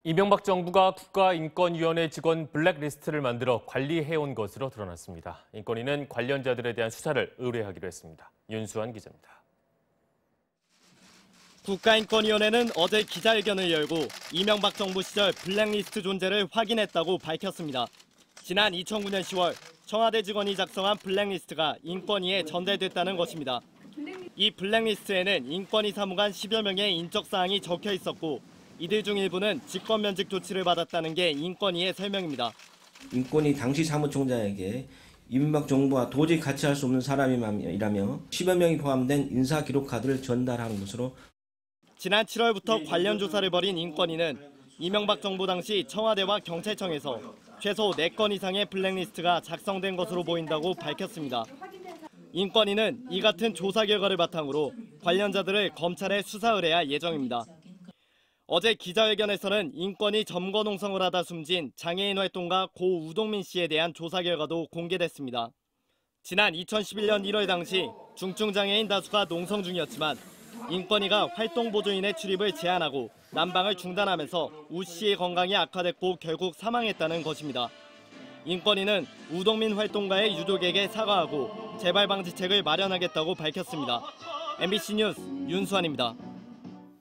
이명박 정부가 국가인권위원회 직원 블랙리스트를 만들어 관리해온 것으로 드러났습니다. 인권위는 관련자들에 대한 수사를 의뢰하기로 했습니다. 윤수환 기자입니다. 국가인권위원회는 어제 기자회견을 열고 이명박 정부 시절 블랙리스트 존재를 확인했다고 밝혔습니다. 지난 2009년 10월 청와대 직원이 작성한 블랙리스트가 인권위에 전달됐다는 것입니다. 이 블랙리스트에는 인권위 사무관 10여 명의 인적 사항이 적혀 있었고 이들 중 일부는 직권 면직 조치를 받았다는 게 인권위의 설명입니다. 인권위 당시 사무총장에게 이명박 정부와 도저히 같이 할 수 없는 사람이라며 10여 명이 포함된 인사 기록 카드를 전달하는 것으로. 지난 7월부터 관련 조사를 벌인 인권위는 이명박 정부 당시 청와대와 경찰청에서 최소 4건 이상의 블랙리스트가 작성된 것으로 보인다고 밝혔습니다. 인권위는 이 같은 조사 결과를 바탕으로 관련자들을 검찰에 수사 의뢰할 예정입니다. 어제 기자회견에서는 인권위 점거 농성을 하다 숨진 장애인 활동가 고 우동민 씨에 대한 조사 결과도 공개됐습니다. 지난 2011년 1월 당시 중증장애인 다수가 농성 중이었지만 인권위가 활동보조인의 출입을 제한하고 난방을 중단하면서 우 씨의 건강이 악화됐고 결국 사망했다는 것입니다. 인권위는 우동민 활동가의 유족에게 사과하고 재발 방지책을 마련하겠다고 밝혔습니다. MBC 뉴스 윤수환입니다.